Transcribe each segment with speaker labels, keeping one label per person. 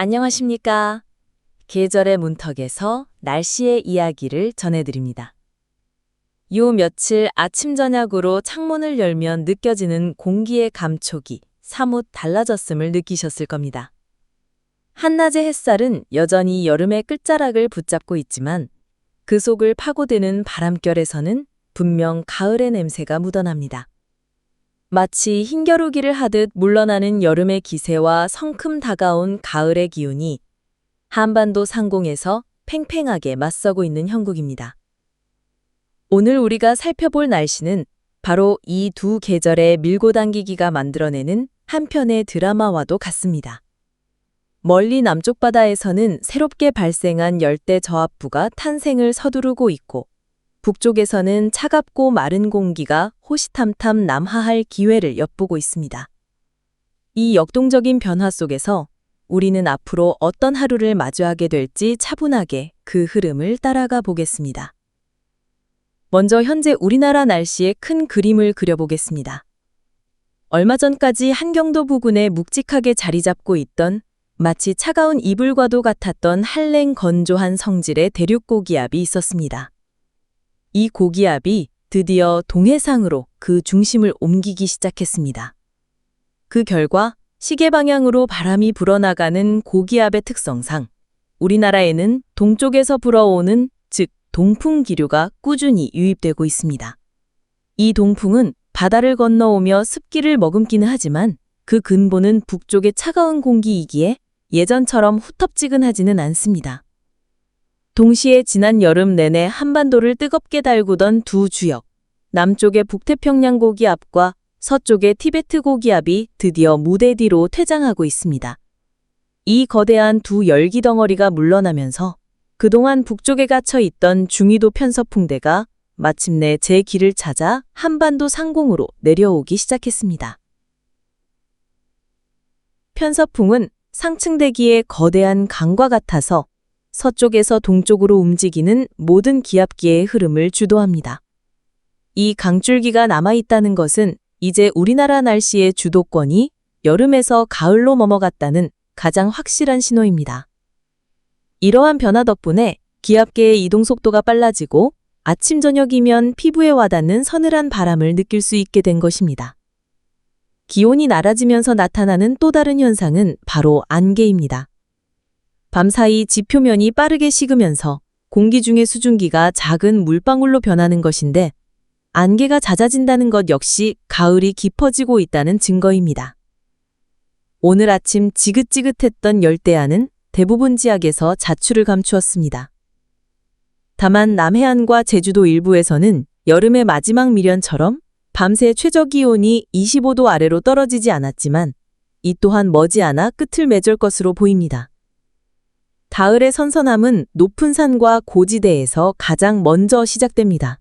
Speaker 1: 안녕하십니까? 계절의 문턱에서 날씨의 이야기를 전해드립니다. 요 며칠 아침 저녁으로 창문을 열면 느껴지는 공기의 감촉이 사뭇 달라졌음을 느끼셨을 겁니다. 한낮의 햇살은 여전히 여름의 끝자락을 붙잡고 있지만 그 속을 파고드는 바람결에서는 분명 가을의 냄새가 묻어납니다. 마치 힘겨루기를 하듯 물러나는 여름의 기세와 성큼 다가온 가을의 기운이 한반도 상공에서 팽팽하게 맞서고 있는 형국입니다. 오늘 우리가 살펴볼 날씨는 바로 이 두 계절의 밀고 당기기가 만들어내는 한편의 드라마와도 같습니다. 멀리 남쪽 바다에서는 새롭게 발생한 열대 저압부가 탄생을 서두르고 있고 북쪽에서는 차갑고 마른 공기가 호시탐탐 남하할 기회를 엿보고 있습니다. 이 역동적인 변화 속에서 우리는 앞으로 어떤 하루를 마주하게 될지 차분하게 그 흐름을 따라가 보겠습니다. 먼저 현재 우리나라 날씨의 큰 그림을 그려보겠습니다. 얼마 전까지 한경도 부근에 묵직하게 자리 잡고 있던 마치 차가운 이불과도 같았던 한랭 건조한 성질의 대륙 고기압이 있었습니다. 이 고기압이 드디어 동해상으로 그 중심을 옮기기 시작했습니다. 그 결과 시계 방향으로 바람이 불어나가는 고기압의 특성상 우리나라에는 동쪽에서 불어오는 즉 동풍 기류가 꾸준히 유입되고 있습니다. 이 동풍은 바다를 건너오며 습기를 머금기는 하지만 그 근본은 북쪽의 차가운 공기이기에 예전처럼 후텁지근하지는 않습니다. 동시에 지난 여름 내내 한반도를 뜨겁게 달구던 두 주역, 남쪽의 북태평양 고기압과 서쪽의 티베트 고기압이 드디어 무대 뒤로 퇴장하고 있습니다. 이 거대한 두 열기 덩어리가 물러나면서 그동안 북쪽에 갇혀 있던 중위도 편서풍대가 마침내 제 길을 찾아 한반도 상공으로 내려오기 시작했습니다. 편서풍은 상층대기의 거대한 강과 같아서 서쪽에서 동쪽으로 움직이는 모든 기압기의 흐름을 주도합니다. 이 강줄기가 남아있다는 것은 이제 우리나라 날씨의 주도권이 여름에서 가을로 넘어갔다는 가장 확실한 신호입니다. 이러한 변화 덕분에 기압계의 이동 속도가 빨라지고 아침 저녁이면 피부에 와닿는 서늘한 바람을 느낄 수 있게 된 것입니다. 기온이 낮아지면서 나타나는 또 다른 현상은 바로 안개입니다. 밤사이 지표면이 빠르게 식으면서 공기 중의 수증기가 작은 물방울로 변하는 것인데 안개가 잦아진다는 것 역시 가을이 깊어지고 있다는 증거입니다. 오늘 아침 지긋지긋했던 열대야는 대부분 지역에서 자취를 감추었습니다. 다만 남해안과 제주도 일부에서는 여름의 마지막 미련처럼 밤새 최저기온이 25도 아래로 떨어지지 않았지만 이 또한 머지않아 끝을 맺을 것으로 보입니다. 가을의 선선함은 높은 산과 고지대에서 가장 먼저 시작됩니다.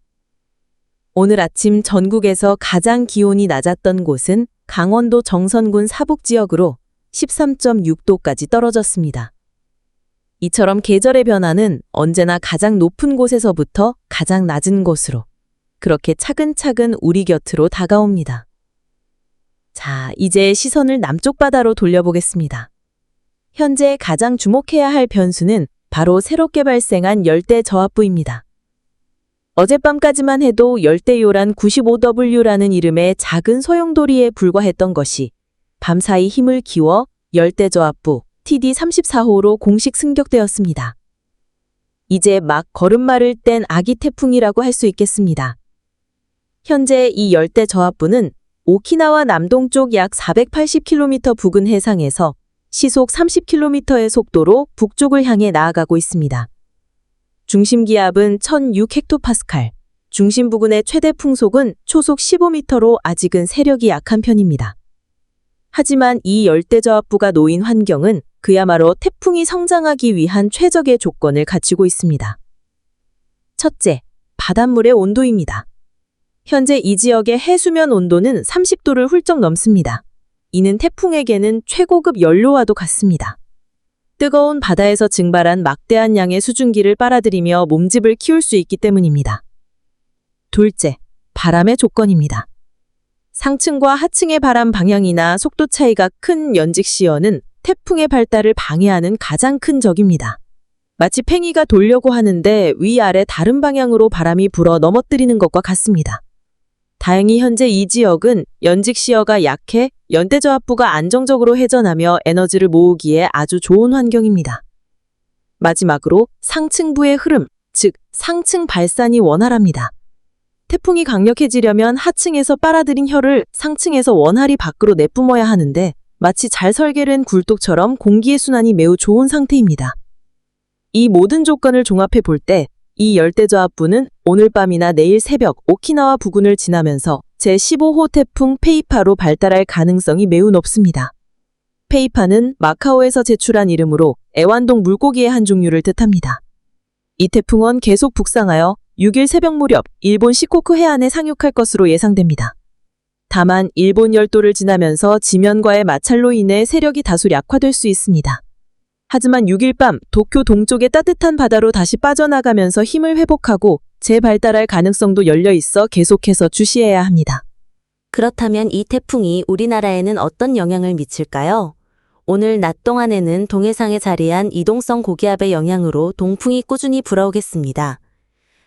Speaker 1: 오늘 아침 전국에서 가장 기온이 낮았던 곳은 강원도 정선군 사북 지역으로 13.6도까지 떨어졌습니다. 이처럼 계절의 변화는 언제나 가장 높은 곳에서부터 가장 낮은 곳으로 그렇게 차근차근 우리 곁으로 다가옵니다. 자, 이제 시선을 남쪽 바다로 돌려보겠습니다. 현재 가장 주목해야 할 변수는 바로 새롭게 발생한 열대 저압부입니다. 어젯밤까지만 해도 열대요란 95W라는 이름의 작은 소용돌이에 불과했던 것이 밤사이 힘을 키워 열대저압부 TD34호로 공식 승격되었습니다. 이제 막 걸음마를 뗀 아기 태풍이라고 할 수 있겠습니다. 현재 이 열대저압부는 오키나와 남동쪽 약 480km 부근 해상에서 시속 30km의 속도로 북쪽을 향해 나아가고 있습니다. 중심 기압은 1006헥토파스칼, 중심 부근의 최대 풍속은 초속 15m로 아직은 세력이 약한 편입니다. 하지만 이 열대저압부가 놓인 환경은 그야말로 태풍이 성장하기 위한 최적의 조건을 갖추고 있습니다. 첫째, 바닷물의 온도입니다. 현재 이 지역의 해수면 온도는 30도를 훌쩍 넘습니다. 이는 태풍에게는 최고급 연료와도 같습니다. 뜨거운 바다에서 증발한 막대한 양의 수증기를 빨아들이며 몸집을 키울 수 있기 때문입니다. 둘째, 바람의 조건입니다. 상층과 하층의 바람 방향이나 속도 차이가 큰 연직시어는 태풍의 발달을 방해하는 가장 큰 적입니다. 마치 팽이가 돌려고 하는데 위아래 다른 방향으로 바람이 불어 넘어뜨리는 것과 같습니다. 다행히 현재 이 지역은 연직 시어가 약해 연대저압부가 안정적으로 회전하며 에너지를 모으기에 아주 좋은 환경입니다. 마지막으로 상층부의 흐름, 즉 상층 발산이 원활합니다. 태풍이 강력해지려면 하층에서 빨아들인 혀를 상층에서 원활히 밖으로 내뿜어야 하는데 마치 잘 설계된 굴뚝처럼 공기의 순환이 매우 좋은 상태입니다. 이 모든 조건을 종합해 볼 때 이 열대저압부는 오늘 밤이나 내일 새벽 오키나와 부근을 지나면서 제15호 태풍 페이파로 발달할 가능성이 매우 높습니다. 페이파는 마카오에서 제출한 이름으로 애완동 물고기의 한 종류를 뜻합니다. 이 태풍은 계속 북상하여 6일 새벽 무렵 일본 시코쿠 해안에 상륙할 것으로 예상됩니다. 다만 일본 열도를 지나면서 지면과의 마찰로 인해 세력이 다소 약화될 수 있습니다. 하지만 6일 밤 도쿄 동쪽의 따뜻한 바다로 다시 빠져나가면서 힘을 회복하고 재발달할 가능성도 열려 있어 계속해서 주시해야 합니다.
Speaker 2: 그렇다면 이 태풍이 우리나라에는 어떤 영향을 미칠까요? 오늘 낮 동안에는 동해상에 자리한 이동성 고기압의 영향으로 동풍이 꾸준히 불어오겠습니다.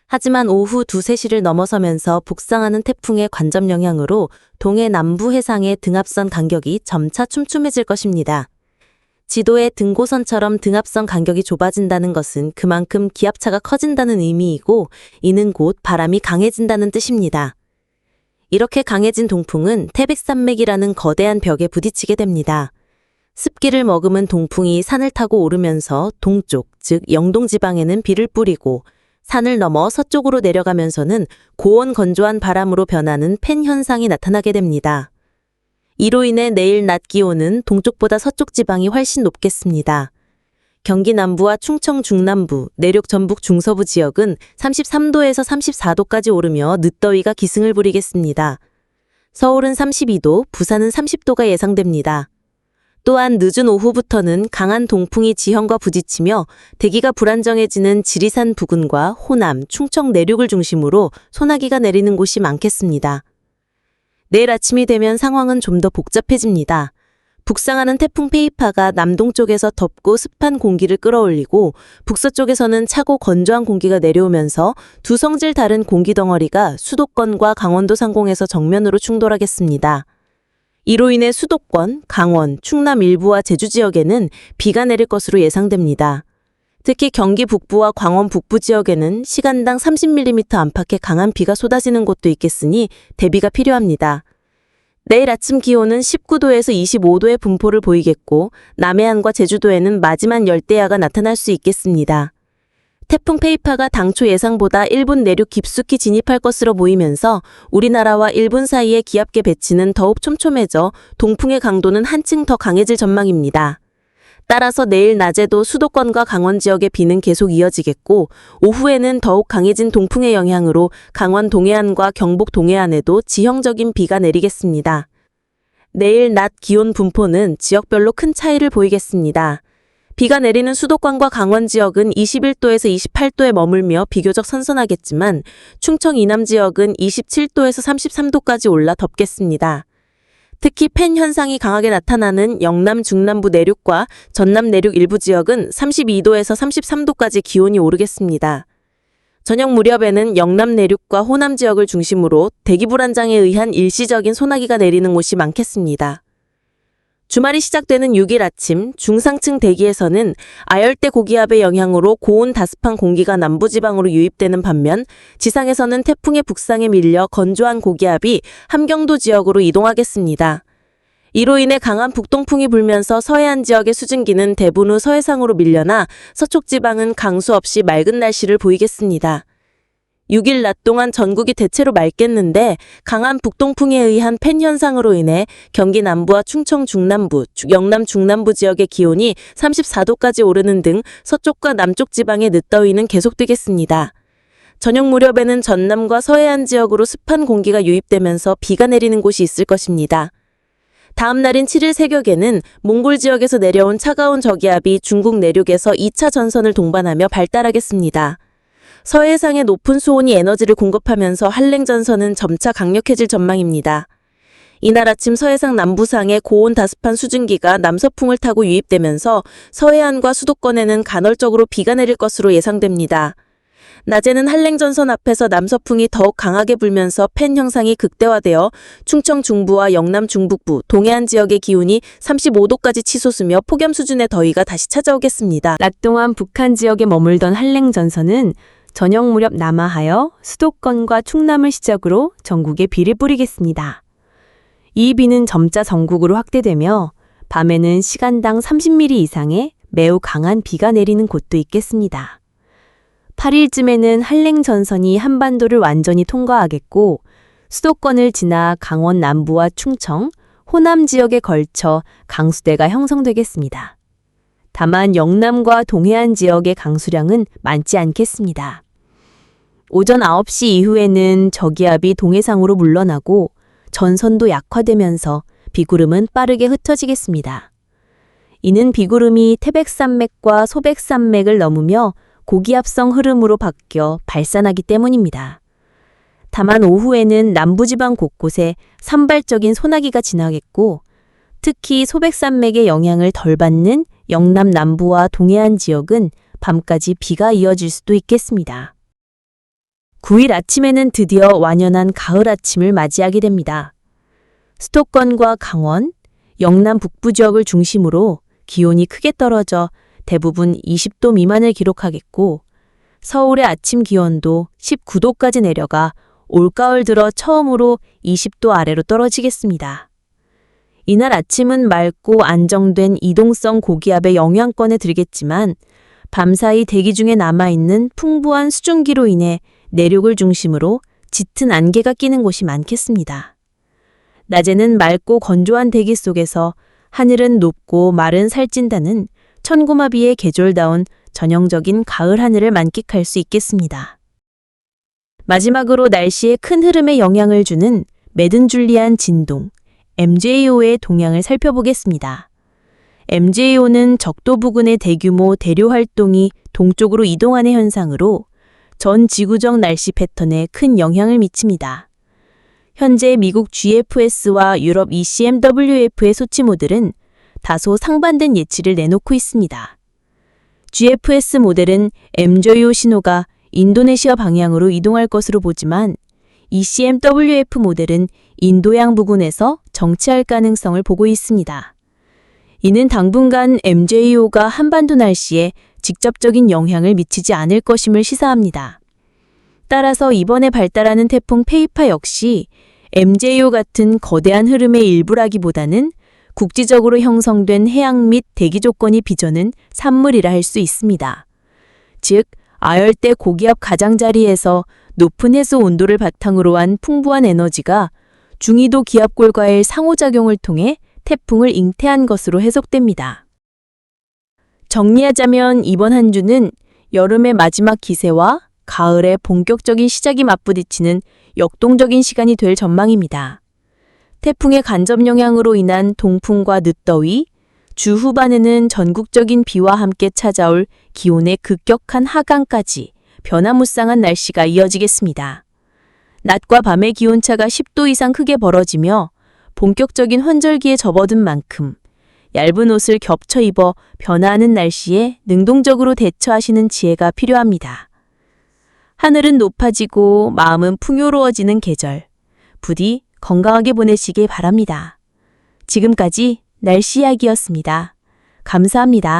Speaker 2: 하지만 오후 2, 3시를 넘어서면서 북상하는 태풍의 관점 영향으로 동해 남부 해상의 등압선 간격이 점차 촘촘해질 것입니다. 지도의 등고선처럼 등압선 간격이 좁아진다는 것은 그만큼 기압차가 커진다는 의미이고 이는 곧 바람이 강해진다는 뜻입니다. 이렇게 강해진 동풍은 태백산맥이라는 거대한 벽에 부딪히게 됩니다. 습기를 머금은 동풍이 산을 타고 오르면서 동쪽, 즉 영동 지방에는 비를 뿌리고 산을 넘어 서쪽으로 내려가면서는 고온 건조한 바람으로 변하는 팬 현상이 나타나게 됩니다. 이로 인해 내일 낮 기온은 동쪽보다 서쪽 지방이 훨씬 높겠습니다. 경기 남부와 충청 중남부, 내륙 전북 중서부 지역은 33도에서 34도까지 오르며 늦더위가 기승을 부리겠습니다. 서울은 32도, 부산은 30도가 예상됩니다. 또한 늦은 오후부터는 강한 동풍이 지형과 부딪히며 대기가 불안정해지는 지리산 부근과 호남, 충청 내륙을 중심으로 소나기가 내리는 곳이 많겠습니다. 내일 아침이 되면 상황은 좀 더 복잡해집니다. 북상하는 태풍 페이파가 남동쪽에서 덥고 습한 공기를 끌어올리고 북서쪽에서는 차고 건조한 공기가 내려오면서 두 성질 다른 공기 덩어리가 수도권과 강원도 상공에서 정면으로 충돌하겠습니다. 이로 인해 수도권, 강원, 충남 일부와 제주 지역에는 비가 내릴 것으로 예상됩니다. 특히 경기 북부와 광원 북부 지역에는 시간당 30mm 안팎의 강한 비가 쏟아지는 곳도 있겠으니 대비가 필요합니다. 내일 아침 기온은 19도에서 25도의 분포를 보이겠고 남해안과 제주도에는 마지막 열대야가 나타날 수 있겠습니다. 태풍 페이파가 당초 예상보다 일본 내륙 깊숙이 진입할 것으로 보이면서 우리나라와 일본 사이의 기압계 배치는 더욱 촘촘해져 동풍의 강도는 한층 더 강해질 전망입니다. 따라서 내일 낮에도 수도권과 강원 지역의 비는 계속 이어지겠고 오후에는 더욱 강해진 동풍의 영향으로 강원 동해안과 경북 동해안에도 지형적인 비가 내리겠습니다. 내일 낮 기온 분포는 지역별로 큰 차이를 보이겠습니다. 비가 내리는 수도권과 강원 지역은 21도에서 28도에 머물며 비교적 선선하겠지만 충청 이남 지역은 27도에서 33도까지 올라 덥겠습니다. 특히 팬 현상이 강하게 나타나는 영남 중남부 내륙과 전남 내륙 일부 지역은 32도에서 33도까지 기온이 오르겠습니다. 저녁 무렵에는 영남 내륙과 호남 지역을 중심으로 대기 불안정에 의한 일시적인 소나기가 내리는 곳이 많겠습니다. 주말이 시작되는 6일 아침 중상층 대기에서는 아열대 고기압의 영향으로 고온 다습한 공기가 남부지방으로 유입되는 반면 지상에서는 태풍의 북상에 밀려 건조한 고기압이 함경도 지역으로 이동하겠습니다. 이로 인해 강한 북동풍이 불면서 서해안 지역의 수증기는 대분 후 서해상으로 밀려나 서쪽 지방은 강수 없이 맑은 날씨를 보이겠습니다. 6일 낮 동안 전국이 대체로 맑겠는데 강한 북동풍에 의한 팬 현상으로 인해 경기 남부와 충청 중남부, 영남 중남부 지역의 기온이 34도까지 오르는 등 서쪽과 남쪽 지방의 늦더위는 계속되겠습니다. 저녁 무렵에는 전남과 서해안 지역으로 습한 공기가 유입되면서 비가 내리는 곳이 있을 것입니다. 다음 날인 7일 새벽에는 몽골 지역에서 내려온 차가운 저기압이 중국 내륙에서 2차 전선을 동반하며 발달하겠습니다. 서해상의 높은 수온이 에너지를 공급하면서 한랭전선은 점차 강력해질 전망입니다. 이날 아침 서해상 남부상에 고온 다습한 수증기가 남서풍을 타고 유입되면서 서해안과 수도권에는 간헐적으로 비가 내릴 것으로 예상됩니다. 낮에는 한랭전선 앞에서 남서풍이 더욱 강하게 불면서 팬 형상이 극대화되어 충청 중부와 영남 중북부, 동해안 지역의 기온이 35도까지 치솟으며 폭염 수준의 더위가 다시 찾아오겠습니다.
Speaker 1: 낮 동안 북한 지역에 머물던 한랭전선은 저녁 무렵 남하하여 수도권과 충남을 시작으로 전국에 비를 뿌리겠습니다. 이 비는 점차 전국으로 확대되며 밤에는 시간당 30mm 이상의 매우 강한 비가 내리는 곳도 있겠습니다. 8일쯤에는 한랭전선이 한반도를 완전히 통과하겠고 수도권을 지나 강원 남부와 충청, 호남 지역에 걸쳐 강수대가 형성되겠습니다. 다만 영남과 동해안 지역의 강수량은 많지 않겠습니다. 오전 9시 이후에는 저기압이 동해상으로 물러나고 전선도 약화되면서 비구름은 빠르게 흩어지겠습니다. 이는 비구름이 태백산맥과 소백산맥을 넘으며 고기압성 흐름으로 바뀌어 발산하기 때문입니다. 다만 오후에는 남부지방 곳곳에 산발적인 소나기가 지나겠고 특히 소백산맥의 영향을 덜 받는 영남 남부와 동해안 지역은 밤까지 비가 이어질 수도 있겠습니다. 9일 아침에는 드디어 완연한 가을 아침을 맞이하게 됩니다. 수도권과 강원, 영남 북부 지역을 중심으로 기온이 크게 떨어져 대부분 20도 미만을 기록하겠고 서울의 아침 기온도 19도까지 내려가 올가을 들어 처음으로 20도 아래로 떨어지겠습니다. 이날 아침은 맑고 안정된 이동성 고기압의 영향권에 들겠지만 밤사이 대기 중에 남아있는 풍부한 수증기로 인해 내륙을 중심으로 짙은 안개가 끼는 곳이 많겠습니다. 낮에는 맑고 건조한 대기 속에서 하늘은 높고 마른 살찐다는 천고마비의 계절다운 전형적인 가을 하늘을 만끽할 수 있겠습니다. 마지막으로 날씨에 큰 흐름에 영향을 주는 메든줄리안 진동, MJO의 동향을 살펴보겠습니다. MJO는 적도 부근의 대규모 대류 활동이 동쪽으로 이동하는 현상으로 전 지구적 날씨 패턴에 큰 영향을 미칩니다. 현재 미국 GFS와 유럽 ECMWF의 소치 모델은 다소 상반된 예치를 내놓고 있습니다. GFS 모델은 MJO 신호가 인도네시아 방향으로 이동할 것으로 보지만 ECMWF 모델은 인도양 부근에서 정체할 가능성을 보고 있습니다. 이는 당분간 MJO가 한반도 날씨에 직접적인 영향을 미치지 않을 것임을 시사합니다. 따라서 이번에 발달하는 태풍 페이파 역시 MJO 같은 거대한 흐름의 일부라기보다는 국지적으로 형성된 해양 및 대기 조건이 빚어낸 산물이라 할 수 있습니다. 즉, 아열대 고기압 가장자리에서 높은 해수 온도를 바탕으로 한 풍부한 에너지가 중위도 기압골과의 상호작용을 통해 태풍을 잉태한 것으로 해석됩니다. 정리하자면 이번 한 주는 여름의 마지막 기세와 가을의 본격적인 시작이 맞부딪히는 역동적인 시간이 될 전망입니다. 태풍의 간접 영향으로 인한 동풍과 늦더위, 주 후반에는 전국적인 비와 함께 찾아올 기온의 급격한 하강까지 변화무쌍한 날씨가 이어지겠습니다. 낮과 밤의 기온차가 10도 이상 크게 벌어지며 본격적인 환절기에 접어든 만큼 얇은 옷을 겹쳐 입어 변화하는 날씨에 능동적으로 대처하시는 지혜가 필요합니다. 하늘은 높아지고 마음은 풍요로워지는 계절. 부디 건강하게 보내시길 바랍니다. 지금까지 날씨 이야기였습니다. 감사합니다.